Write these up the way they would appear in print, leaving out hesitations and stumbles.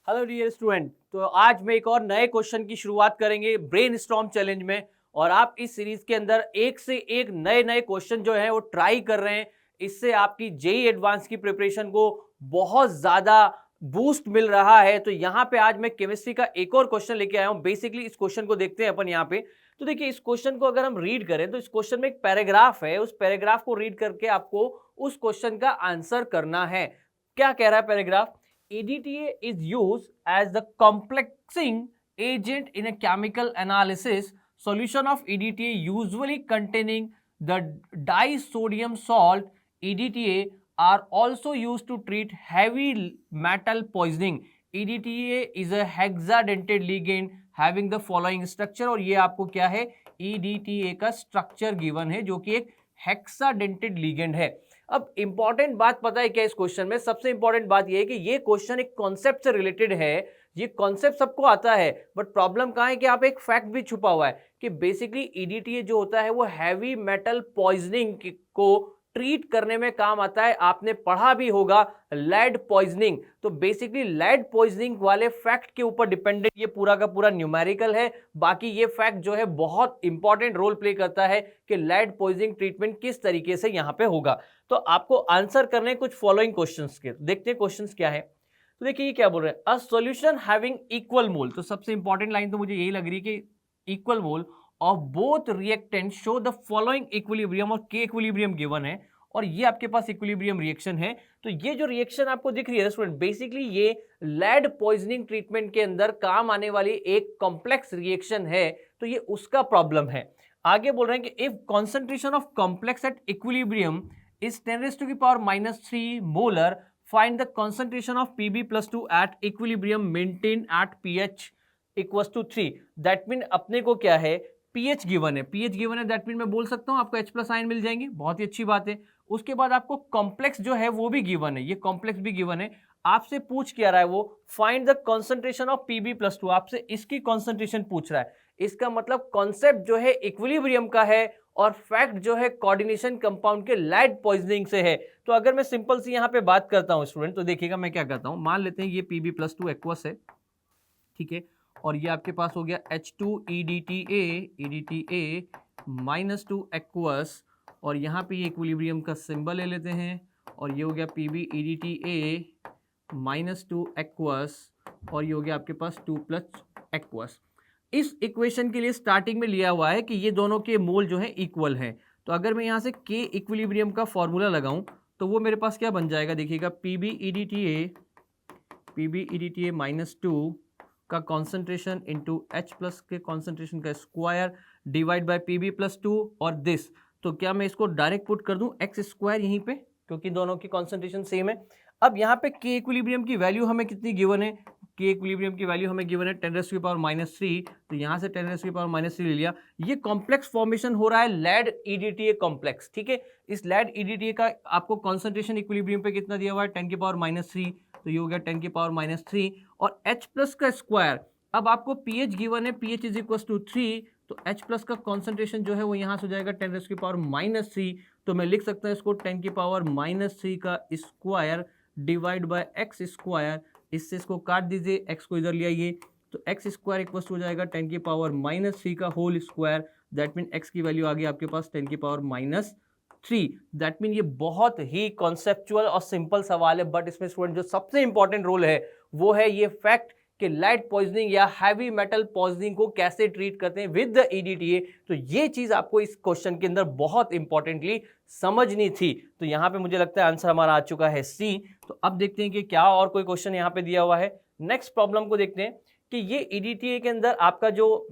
Hello dear student. तो आज मैं एक और नए क्वेश्चन की शुरुआत करेंगे ब्रेनस्टॉर्म चैलेंज में। और आप इस सीरीज के अंदर एक से एक नए नए क्वेश्चन जो है वो ट्राई कर रहे हैं। इससे आपकी जेई एडवांस की प्रिपरेशन को बहुत ज्यादा बूस्ट मिल रहा है। तो यहाँ पे आज मैं केमिस्ट्री का एक और क्वेश्चन लेके आया हूँ। बेसिकली इस क्वेश्चन को देखते हैं अपन यहाँ पे। तो देखिए, इस क्वेश्चन को अगर हम रीड करें तो इस क्वेश्चन में एक पैराग्राफ है। उस पैराग्राफ को रीड करके आपको उस क्वेश्चन का आंसर करना है। क्या कह रहा है paragraph? EDTA is used as the complexing agent in a chemical analysis. Solution of EDTA usually containing the disodium salt EDTA are also used to treat heavy metal poisoning. EDTA is a hexadentate ligand having the following structure। और ये आपको क्या है, EDTA का structure given है जो कि एक हेक्साडेंटेड लिगेंड है। अब इंपॉर्टेंट बात पता है क्या इस क्वेश्चन में? सबसे इंपॉर्टेंट बात यह है कि ये क्वेश्चन एक कॉन्सेप्ट से रिलेटेड है। ये कॉन्सेप्ट सबको आता है, बट प्रॉब्लम कहां है कि आप एक फैक्ट भी छुपा हुआ है कि बेसिकली ईडीटीए जो होता है वो हैवी मेटल पॉइजनिंग को ट्रीट करने में काम आता है। आपने पढ़ा भी होगा लेड पॉइजनिंग। तो बेसिकली लेड पॉइजनिंग वाले फैक्ट के ऊपर डिपेंडेंट ये पूरा का पूरा न्यूमेरिकल है। बाकी ये फैक्ट जो है बहुत इंपॉर्टेंट रोल प्ले करता है कि लेड पॉइजनिंग ट्रीटमेंट किस तरीके से यहां पे होगा। तो आपको आंसर करने कुछ फॉलोइंग क्वेश्चंस के। देखते हैं क्वेश्चंस क्या है। तो देखिए ये क्या बोल रहे हैं, अ सॉल्यूशन हैविंग इक्वल मोल। तो सबसे इंपॉर्टेंट लाइन तो मुझे यही लग रही है कि equal mole of both reactant show the following equilibrium. और के इक्विलिब्रियम गिवन है और ये आपके पास इक्विलिब्रियम रिएक्शन है। तो ये जो रिएक्शन आपको दिख रही है स्टूडेंट, बेसिकली ये लेड पॉइजनिंग ट्रीटमेंट के अंदर काम आने वाली एक कॉम्प्लेक्स रिएक्शन है। तो ये उसका प्रॉब्लम है। आगे बोल रहे हैं कि if concentration of complex at equilibrium is 10 raised to the power minus 3 molar, find the concentration of Pb+2 at equilibrium maintained at pH equals to 3। That mean अपने को क्या है, pH गिवन है। pH गिवन है that mean मैं बोल सकता हूं आपको H+ आयन मिल जाएंगे। बहुत ही अच्छी बात है। उसके बाद आपको कॉम्प्लेक्स जो है वो भी गिवन है, ये कॉम्प्लेक्स भी गिवन है। आपसे पूछ क्या रहा है वो, find the concentration of Pb+2। आपसे इसकी कॉन्सेंट्रेशन पूछ रहा है। इसका मतलब कॉन्सेप्ट जो है इक्विलिब्रियम का है और फैक्ट जो है कोऑर्डिनेशन कंपाउंड के लेड पॉइजनिंग से है। तो अगर मैं सिंपल सी यहाँ पे बात करता हूँ स्टूडेंट, तो देखिएगा मैं क्या करता हूँ। मान लेते हैं ये Pb+2 एक्वस है, ठीक है, और ये आपके पास हो गया H2 EDTA -2 एक्वस, और यहाँ पे ये इक्विलिब्रियम का सिंबल ले लेते हैं, और ये हो गया Pb EDTA -2 एक्वस, और ये हो गया आपके पास 2+ एक्वस। इस इक्वेशन के लिए स्टार्टिंग में लिया हुआ है कि ये दोनों के मोल जो है इक्वल हैं। तो अगर मैं यहाँ से के इक्विलिब्रियम का फॉर्मूला लगाऊं तो वो मेरे पास क्या बन जाएगा, देखिएगा Pb EDTA -2 का कॉन्सेंट्रेशन इंटू H+ के कॉन्सेंट्रेशन का स्क्वायर डिवाइड बाय Pb+2 और दिस। तो क्या मैं इसको डायरेक्ट पुट कर दूं x² यहीं पे, क्योंकि दोनों की कॉन्सेंट्रेशन सेम है। अब यहाँ पे के इक्विलिब्रियम की वैल्यू हमें कितनी गिवन है, के इक्विलिब्रियम की वैल्यू हमें गिवन है 10⁻⁻3। तो यहाँ से 10⁻⁻3 ले लिया। ये कॉम्प्लेक्स फॉर्मेशन हो रहा है लेड EDTA कॉम्प्लेक्स, ठीक है। इस लेड EDTA का आपको कॉन्सेंट्रेशन इक्विलिब्रियम पे कितना दिया हुआ है, 10⁻⁻3। तो ये हो गया 10⁻⁻3 और H+ का स्क्वायर। अब आपको pH गिवन है, pH इज इक्वल टू 3। तो H+ का कॉन्सेंट्रेशन जो है वो यहाँ से हो जाएगा 10⁻⁻3। तो मैं लिख सकता हूँ इसको 10⁻⁻3 का स्क्वायर डिवाइड बाय x²। इससे इसको काट दीजिए, x को इधर ले आइए, तो x² इक्वल हो जाएगा 10⁻⁻3 का whole square. That mean x की वैल्यू आ गई आपके पास 10⁻⁻3। दैट मीन ये बहुत ही कॉन्सेप्चुअल और सिंपल सवाल है, बट इसमें स्टूडेंट जो सबसे इंपॉर्टेंट रोल है वो है ये फैक्ट कि लेड पॉइजनिंग या हैवी मेटल पॉइजनिंग को कैसे ट्रीट करते हैं विद द EDTA। तो ये चीज आपको इस क्वेश्चन के अंदर बहुत इंपॉर्टेंटली समझनी थी। तो यहाँ पे मुझे लगता है आंसर हमारा आ चुका है C। तो अब देखते हैं कि क्या और कोई क्वेश्चन यहाँ पे दिया हुआ है। नेक्स्ट प्रॉब्लम को देखते हैं कि ये EDTA के अंदर आपका जो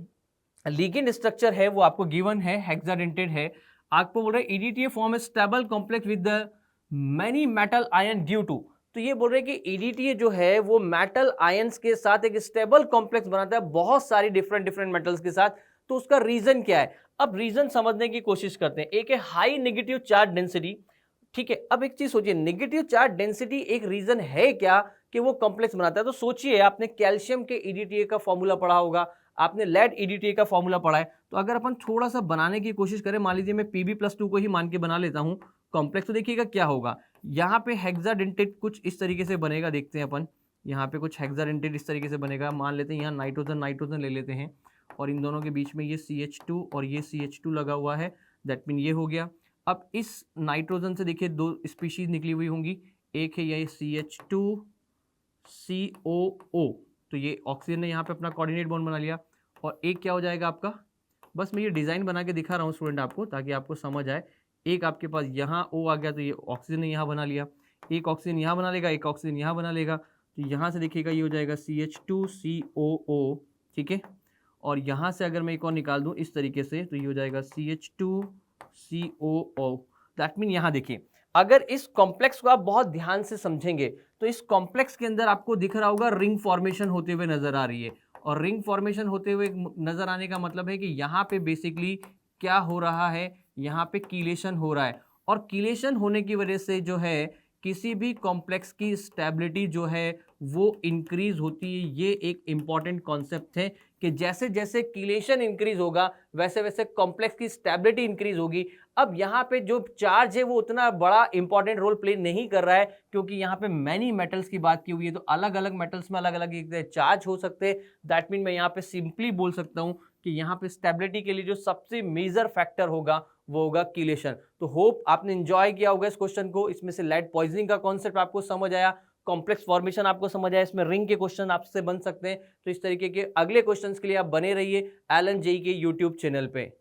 लिगेंड स्ट्रक्चर है वो आपको गिवन है, हेक्साडेंटेड है। आपको बोल रहे हैं EDTA form a stable complex with the many metal ion due to. तो ये बोल रहे हैं कि EDTA जो है वो मेटल आयंस के साथ एक स्टेबल कॉम्प्लेक्स बनाता है बहुत सारी डिफरेंट मेटल्स के साथ। तो उसका रीजन क्या है? अब रीजन समझने की कोशिश करते हैं। एक है हाई नेगेटिव चार्ज डेंसिटी, ठीक है। अब एक चीज सोचिए, नेगेटिव चार्ज डेंसिटी एक रीजन है क्या कि वो कॉम्प्लेक्स बनाता है? तो सोचिए, आपने कैल्शियम के EDTA का फॉर्मूला पढ़ा होगा, आपने लेड EDTA का फॉर्मूला पढ़ा है। तो अगर अपन थोड़ा सा बनाने की कोशिश करें, मान लीजिए मैं Pb+2 को ही मान के बना लेता हूं कॉम्प्लेक्स, तो देखिएगा क्या होगा। यहाँ पे हेक्साडेंटेट कुछ इस तरीके से बनेगा, देखते हैं अपन। यहाँ पे कुछ हेक्साडेंटेट इस तरीके से बनेगा। मान लेते हैं यहाँ नाइट्रोजन नाइट्रोजन ले लेते हैं और इन दोनों के बीच में ये CH2 और ये CH2 लगा हुआ है, दैट मीन ये हो गया। अब इस नाइट्रोजन से देखिए दो स्पीशीज निकली हुई होंगी, एक है ये CH2COO, तो ये ऑक्सीजन ने यहाँ पे अपना कोऑर्डिनेट बॉन्ड बना लिया, और एक क्या हो जाएगा आपका, बस मैं ये डिज़ाइन बना के दिखा रहा हूँ स्टूडेंट आपको ताकि आपको समझ आए। एक आपके पास यहाँ O आ गया तो ये ऑक्सीजन ने यहाँ बना लिया, एक ऑक्सीजन यहाँ बना लेगा, एक ऑक्सीजन यहाँ बना लेगा, तो यहाँ से देखिएगा ये हो जाएगा CH2COO, ठीक है। और यहाँ से अगर मैं एक और निकाल दूँ इस तरीके से तो ये हो जाएगा CH2COO। दैट मीन यहाँ देखिए, अगर इस कॉम्प्लेक्स को आप बहुत ध्यान से समझेंगे तो इस कॉम्प्लेक्स के अंदर आपको दिख रहा होगा रिंग फॉर्मेशन होते हुए नजर आ रही है, और रिंग फॉर्मेशन होते हुए नजर आने का मतलब है कि यहाँ पे बेसिकली क्या हो रहा है, यहाँ पे कीलेशन हो रहा है, और कीलेशन होने की वजह से जो है किसी भी कॉम्प्लेक्स की स्टेबिलिटी जो है वो इंक्रीज होती है। ये एक इंपॉर्टेंट कॉन्सेप्ट है कि जैसे जैसे कीलेशन इंक्रीज होगा वैसे वैसे कॉम्प्लेक्स की स्टेबिलिटी इंक्रीज होगी। अब यहाँ पे जो चार्ज है वो उतना बड़ा इंपॉर्टेंट रोल प्ले नहीं कर रहा है, क्योंकि यहाँ पे मैनी मेटल्स की बात की हुई है, तो अलग अलग मेटल्स में अलग अलग चार्ज हो सकते हैं। दैट मीन मैं यहाँ पे सिंपली बोल सकता हूँ कि यहाँ पे स्टेबिलिटी के लिए जो सबसे मेजर फैक्टर होगा वो होगा कीलेशन। तो होप आपने एंजॉय किया होगा इस क्वेश्चन को, इसमें से लेड पॉइजनिंग का कॉन्सेप्ट आपको समझ आया, कॉम्प्लेक्स फॉर्मेशन आपको समझ आया, इसमें रिंग के क्वेश्चन आपसे बन सकते हैं। तो इस तरीके के अगले क्वेश्चंस के लिए आप बने रहिए एलन जेई के यूट्यूब चैनल पे।